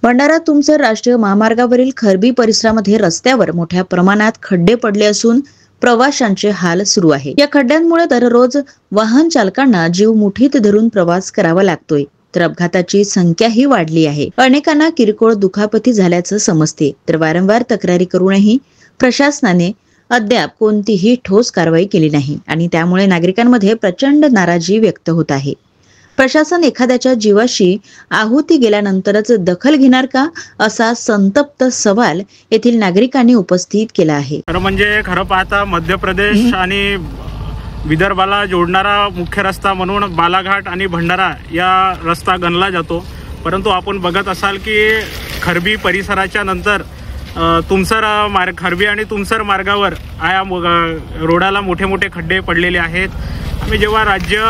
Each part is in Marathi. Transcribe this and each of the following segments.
भंडारा तुमसर राष्ट्रीय महामार्गावरील खरबी परिसरामध्ये रस्त्यावर मोठ्या प्रमाणात खड्डे पडले असून प्रवाशांचे हाल सुरू आहे। या खड्ड्यांमुळे दररोज वाहन चालकांना जीव मुठीत धरून प्रवास करावा लागतोय, तर अपघाताची संख्याही वाढली आहे। अनेकांना किरकोळ दुखापती झाल्याचं समजते, तर वारंवार तक्रारी करूनही प्रशासनाने अद्याप कोणतीही ठोस कारवाई केली नाही आणि त्यामुळे नागरिकांमध्ये प्रचंड नाराजी व्यक्त होत आहे। प्रशासन एखाद्याच्या जीवाशी आहुती गेल्यानंतरच दखल घेणार का, असा संतप्त सवाल येथील नागरिकांनी उपस्थित केला आहे। खरं पाहता मध्य प्रदेश आणि विदर्भाला जोडणारा मुख्य रस्ता म्हणून बालाघाट आणि भंडारा या रस्ता गणला जातो, परंतु आपण बघत असाल की खरबी परिसराच्या नंतर खरबी आणि तुमसर मार्गावर रोडाला मोठे मोठे खड्डे पडलेले आहेत। आम्ही जेव्हा राज्य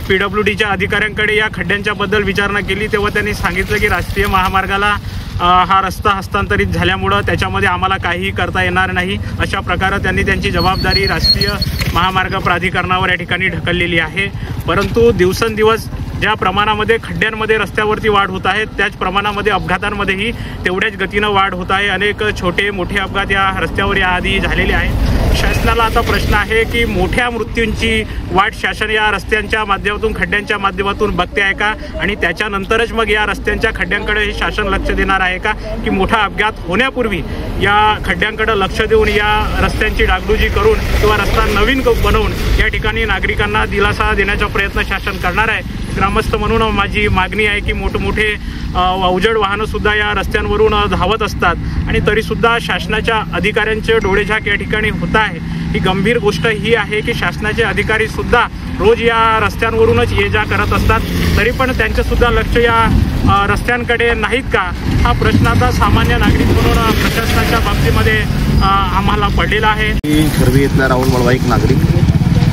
PWDच्या अधिकाऱ्यांकडे या खड्ड्यांच्या बद्दल विचारणा केली तेव्हा त्यांनी सांगितलं की राष्ट्रीय महामार्गाला हा रस्ता हस्तांतरित झाल्यामुळं त्याच्यामध्ये आम्हाला काहीही करता येणार नाही, अशा प्रकारे त्यांनी त्यांची जबाबदारी राष्ट्रीय महामार्ग प्राधिकरणावर या ठिकाणी ढकललेली आहे। परंतु दिवसेंदिवस ज्या प्रमाणामध्ये खड्ड्यांमध्ये रस्त्यावरती वाढ होत आहे, त्याच प्रमाणामध्ये अपघातांमध्येही तेवढ्याच गतीनं वाढ होत आहे। अनेक छोटे मोठे अपघात या रस्त्यावर याआधी झालेले आहेत। शासनाला आता प्रश्न आहे की मोठ्या मृत्यूंची वाट शासन या रस्त्यांच्या माध्यमातून खड्ड्यांच्या माध्यमातून बघते आहे का, आणि त्याच्यानंतरच मग या रस्त्यांच्या खड्ड्यांकडे हे शासन लक्ष देणार आहे का, की मोठा अपघात होण्यापूर्वी या खड्ड्यांकडे लक्ष देऊन या रस्त्यांची डागडुजी करून किंवा रस्ता नवीन बनवून या ठिकाणी नागरिकांना दिलासा देण्याचा प्रयत्न शासन करणार आहे। ग्रामस्थ म्हणून माझी मागणी आहे की मोठमोठे अवजड वाहनं सुद्धा या रस्त्यांवरून धावत असतात आणि तरीसुद्धा शासनाच्या अधिकाऱ्यांचे डोळेझाक या ठिकाणी होत आहे। ही गंभीर गोष्ट ही आहे की शासनाचे अधिकारी सुद्धा रोज या रस्त्यांवरूनच ये जा करत असतात, तरी पण त्यांचे सुद्धा लक्ष या रस्त्यांकडे नाहीत का, हा प्रश्न आता सामान्य नागरिक म्हणून प्रशासनाच्या बाबतीमध्ये आम्हाला पडलेला आहे। खरबी इथला राहुल मळवा एक नागरिक,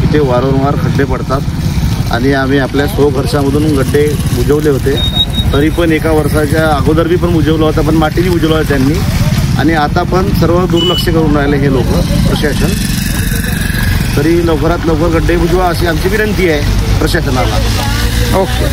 इथे वारंवार खड्डे पडतात आणि आम्ही आपल्या 100 खर्चामधून गड्डे बुजवले होते, तरी पण एका वर्षाच्या अगोदर पण बुजवला होता, पण मातीने बुजवला होता त्यांनी, आणि आता पण सर्व दुर्लक्ष करून राहिले हे लोक प्रशासन। तरी लवकरात लवकर गड्डे बुजवा अशी आमची विनंती आहे प्रशासनाला। ओके।